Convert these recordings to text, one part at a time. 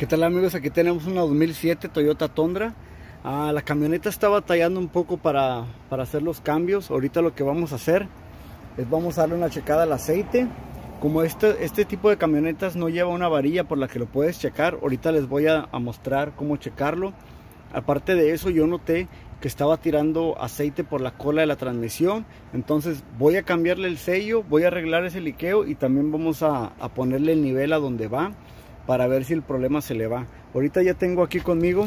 ¿Qué tal, amigos? Aquí tenemos una 2007 Toyota Tundra. La camioneta está batallando un poco para hacer los cambios. Ahorita lo que vamos a hacer es vamos a darle una checada al aceite. Como este tipo de camionetas no lleva una varilla por la que lo puedes checar, ahorita les voy a mostrar cómo checarlo. Aparte de eso, yo noté que estaba tirando aceite por la cola de la transmisión, entonces voy a cambiarle el sello, voy a arreglar ese liqueo y también vamos a ponerle el nivel a donde va para ver si el problema se le va. Ahorita ya tengo aquí conmigo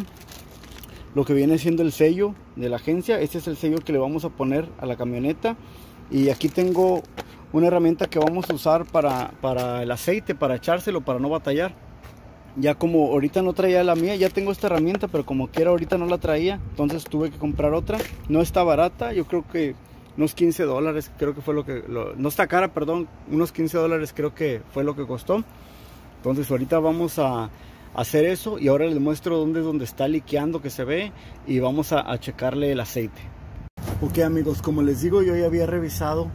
lo que viene siendo el sello de la agencia. Este es el sello que le vamos a poner a la camioneta, y aquí tengo una herramienta que vamos a usar para el aceite, para echárselo, para no batallar. Ya como ahorita no traía la mía, ya tengo esta herramienta, pero como quiera ahorita no la traía, entonces tuve que comprar otra. No está barata, yo creo que unos $15, creo que fue lo que, no está cara, perdón, unos $15 creo que fue lo que costó. Entonces ahorita vamos a hacer eso, y ahora les muestro dónde está liqueando, que se ve, y vamos a checarle el aceite. Ok, amigos, como les digo, yo ya había revisado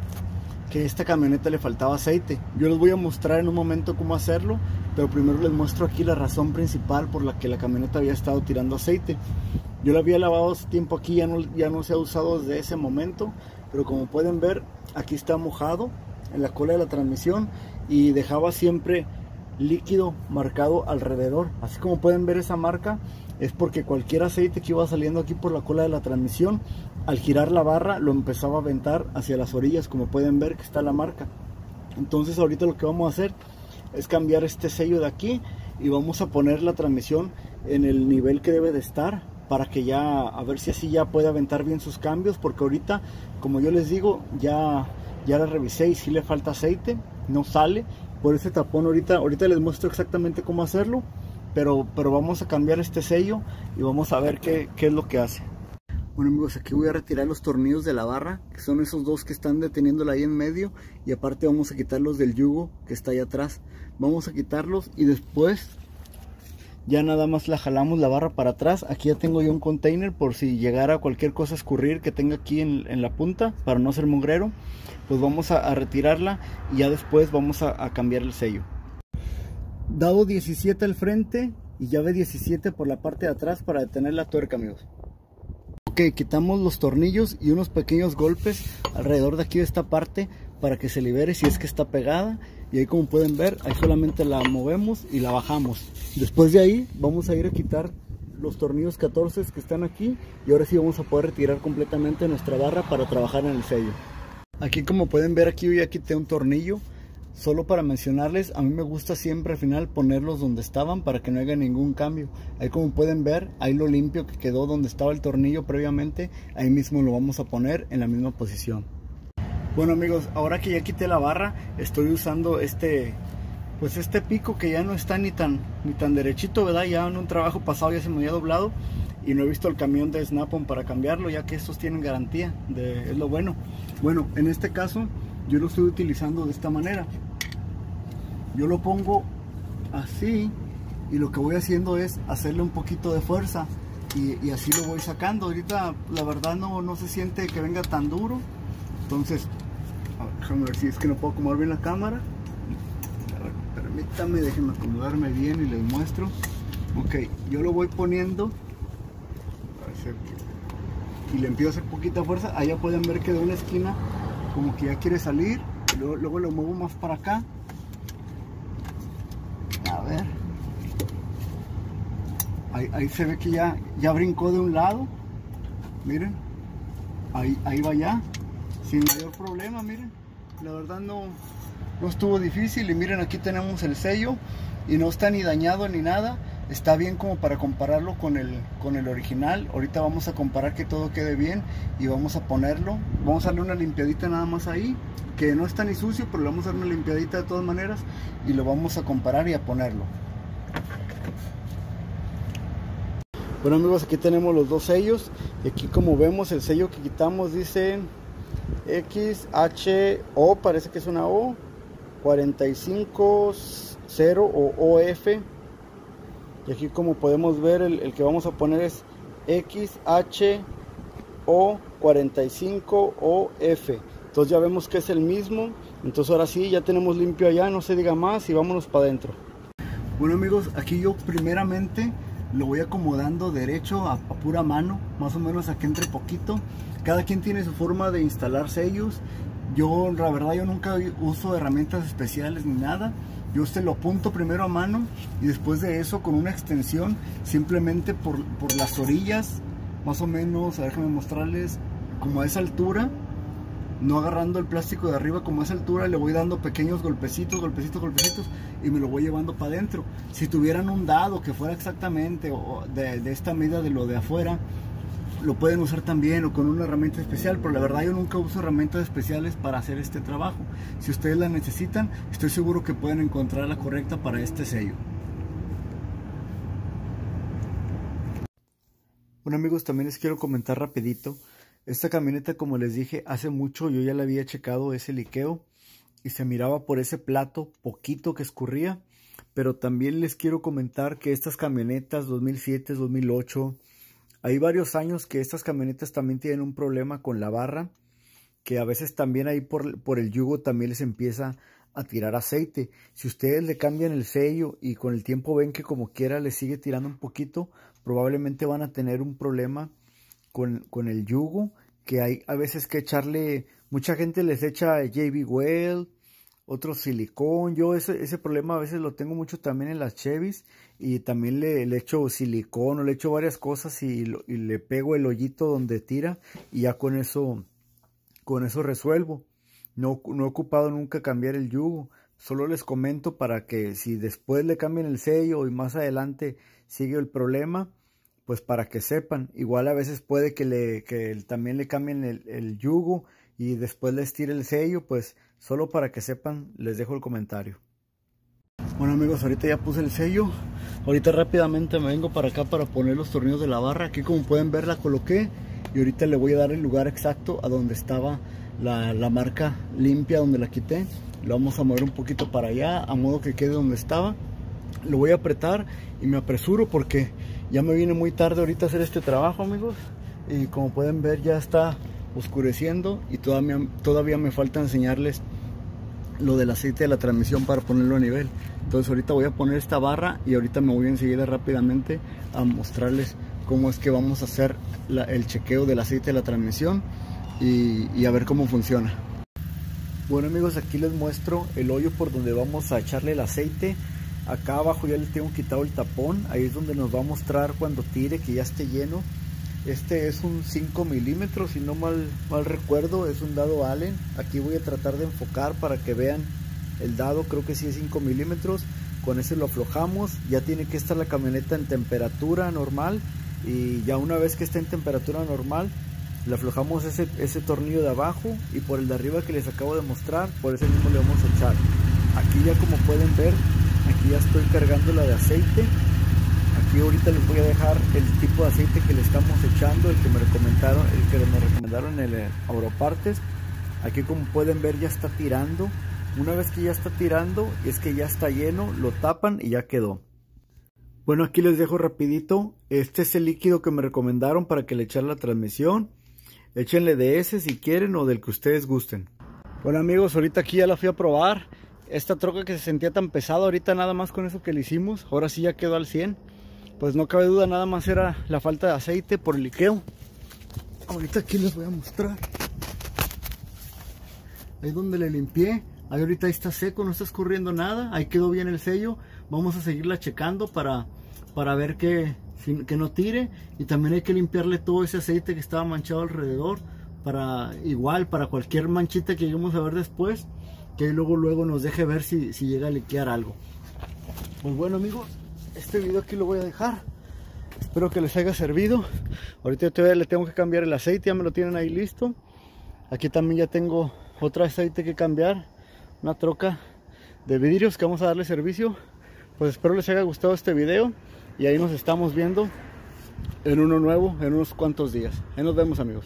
que a esta camioneta le faltaba aceite. Yo les voy a mostrar en un momento cómo hacerlo, pero primero les muestro aquí la razón principal por la que la camioneta había estado tirando aceite. Yo la había lavado hace tiempo aquí, ya no se ha usado desde ese momento, pero como pueden ver, aquí está mojado en la cola de la transmisión y dejaba siempre líquido marcado alrededor. Así como pueden ver, esa marca es porque cualquier aceite que iba saliendo aquí por la cola de la transmisión, al girar la barra lo empezaba a aventar hacia las orillas, como pueden ver que está la marca. Entonces ahorita lo que vamos a hacer es cambiar este sello de aquí y vamos a poner la transmisión en el nivel que debe de estar, para que ya, a ver si así ya puede aventar bien sus cambios, porque ahorita, como yo les digo, ya la revisé y si le falta aceite, no sale por ese tapón. Ahorita les muestro exactamente cómo hacerlo, pero vamos a cambiar este sello y vamos a ver qué es lo que hace. Bueno, amigos, aquí voy a retirar los tornillos de la barra, que son esos dos que están deteniéndola ahí en medio, y aparte vamos a quitarlos del yugo que está ahí atrás. Vamos a quitarlos y después ya nada más la jalamos la barra para atrás. Aquí ya tengo yo un container por si llegara cualquier cosa a escurrir que tenga aquí en la punta, para no hacer mugrero. Pues vamos a retirarla y ya después vamos a cambiar el sello. Dado 17 al frente y llave 17 por la parte de atrás para detener la tuerca, amigos. Ok, quitamos los tornillos y unos pequeños golpes alrededor de aquí de esta parte para que se libere si es que está pegada. Y ahí, como pueden ver, ahí solamente la movemos y la bajamos. Después de ahí vamos a ir a quitar los tornillos 14 que están aquí, y ahora sí vamos a poder retirar completamente nuestra barra para trabajar en el sello. Aquí, como pueden ver, aquí yo ya quité un tornillo. Solo para mencionarles, a mí me gusta siempre al final ponerlos donde estaban para que no haya ningún cambio. Ahí, como pueden ver, ahí lo limpio que quedó donde estaba el tornillo previamente, ahí mismo lo vamos a poner en la misma posición. Bueno, amigos, ahora que ya quité la barra, estoy usando este pico que ya no está ni tan derechito, ¿verdad? Ya en un trabajo pasado ya se me había doblado y no he visto el camión de Snap-on para cambiarlo, ya que estos tienen garantía, es lo bueno. Bueno, en este caso yo lo estoy utilizando de esta manera. Yo lo pongo así y lo que voy haciendo es hacerle un poquito de fuerza y así lo voy sacando. Ahorita la verdad no se siente que venga tan duro. Entonces, déjame ver si es que no puedo acomodar bien la cámara. A ver, permítame, déjenme acomodarme bien y les muestro. Ok, yo lo voy poniendo y le empiezo a hacer poquita fuerza. Allá pueden ver que de una esquina como que ya quiere salir, y luego lo muevo más para acá. A ver, ahí se ve que ya brincó de un lado. Miren, ahí va ya sin mayor problema. Miren, la verdad no estuvo difícil. Y miren, aquí tenemos el sello y no está ni dañado ni nada. Está bien como para compararlo con el original. Ahorita vamos a comparar que todo quede bien y vamos a ponerlo. Vamos a darle una limpiadita nada más ahí, que no está ni sucio, pero le vamos a dar una limpiadita de todas maneras y lo vamos a comparar y a ponerlo. Bueno, amigos, aquí tenemos los dos sellos. Y aquí, como vemos, el sello que quitamos dice XHO, parece que es una O, 450 o OF. Y aquí, como podemos ver, el que vamos a poner es XHO45OF. Entonces ya vemos que es el mismo. Entonces ahora sí, ya tenemos limpio allá, no se diga más, y vámonos para adentro. Bueno amigos, aquí yo primeramente lo voy acomodando derecho a pura mano, más o menos aquí entre poquito. Cada quien tiene su forma de instalar sellos. Yo la verdad yo nunca uso herramientas especiales ni nada. Yo lo apunto primero a mano y después de eso con una extensión simplemente por las orillas, más o menos, a ver, déjenme mostrarles, como a esa altura, no agarrando el plástico de arriba, como a esa altura le voy dando pequeños golpecitos y me lo voy llevando para adentro. Si tuvieran un dado que fuera exactamente de esta medida de lo de afuera, lo pueden usar también o con una herramienta especial, pero la verdad yo nunca uso herramientas especiales para hacer este trabajo. Si ustedes la necesitan, estoy seguro que pueden encontrar la correcta para este sello. Bueno amigos, también les quiero comentar rapidito. Esta camioneta, como les dije, hace mucho yo ya la había checado ese liqueo y se miraba por ese plato poquito que escurría. Pero también les quiero comentar que estas camionetas 2007, 2008... hay varios años que estas camionetas también tienen un problema con la barra, que a veces también ahí por el yugo también les empieza a tirar aceite. Si ustedes le cambian el sello y con el tiempo ven que como quiera le sigue tirando un poquito, probablemente van a tener un problema con el yugo, que hay a veces que echarle, mucha gente les echa JB Weld, otro silicón. Yo ese problema a veces lo tengo mucho también en las Chevys y también le echo silicón o le echo varias cosas y le pego el hoyito donde tira y ya con eso resuelvo. No he ocupado nunca cambiar el yugo, solo les comento para que si después le cambian el sello y más adelante sigue el problema, pues para que sepan. Igual a veces puede que también le cambien el yugo y después les tire el sello, pues solo para que sepan les dejo el comentario. Bueno amigos, ahorita ya puse el sello. Ahorita rápidamente me vengo para acá para poner los tornillos de la barra. Aquí como pueden ver la coloqué y ahorita le voy a dar el lugar exacto a donde estaba la marca limpia, donde la quité. Lo vamos a mover un poquito para allá a modo que quede donde estaba. Lo voy a apretar y me apresuro porque ya me viene muy tarde ahorita a hacer este trabajo amigos. Y como pueden ver ya está oscureciendo y todavía me falta enseñarles lo del aceite de la transmisión para ponerlo a nivel. Entonces ahorita voy a poner esta barra y ahorita me voy enseguida rápidamente a mostrarles cómo es que vamos a hacer el chequeo del aceite de la transmisión y a ver cómo funciona. Bueno amigos, aquí les muestro el hoyo por donde vamos a echarle el aceite. Acá abajo ya les tengo quitado el tapón, ahí es donde nos va a mostrar cuando tire que ya esté lleno. Este es un 5 milímetros, si no mal recuerdo, es un dado Allen. Aquí voy a tratar de enfocar para que vean el dado, creo que sí es 5 milímetros. Con ese lo aflojamos, ya tiene que estar la camioneta en temperatura normal. Y ya una vez que esté en temperatura normal, le aflojamos ese tornillo de abajo y por el de arriba que les acabo de mostrar, por ese mismo le vamos a echar. Aquí ya como pueden ver, aquí ya estoy cargando la de aceite. Aquí ahorita les voy a dejar el tipo de aceite que le estamos echando, el que me recomendaron en el Autopartes. Aquí como pueden ver ya está tirando. Una vez que ya está tirando y es que ya está lleno, lo tapan y ya quedó. Bueno, aquí les dejo rapidito. Este es el líquido que me recomendaron para que le echara la transmisión. Échenle de ese si quieren o del que ustedes gusten. Bueno amigos, ahorita aquí ya la fui a probar. Esta troca que se sentía tan pesada, ahorita nada más con eso que le hicimos, ahora sí ya quedó al 100. Pues no cabe duda, nada más era la falta de aceite por el liqueo. Ahorita aquí les voy a mostrar. Ahí donde le limpié, ahí ahorita ahí está seco, no está escurriendo nada. Ahí quedó bien el sello. Vamos a seguirla checando para ver que no tire. Y también hay que limpiarle todo ese aceite que estaba manchado alrededor. Para cualquier manchita que lleguemos a ver después, que luego nos deje ver si llega a liquear algo. Pues bueno amigos, este video aquí lo voy a dejar. Espero que les haya servido. Ahorita yo todavía le tengo que cambiar el aceite, ya me lo tienen ahí listo. Aquí también ya tengo otro aceite que cambiar, una troca de vidrios que vamos a darle servicio. Pues espero les haya gustado este video y ahí nos estamos viendo en uno nuevo en unos cuantos días. Ahí nos vemos amigos.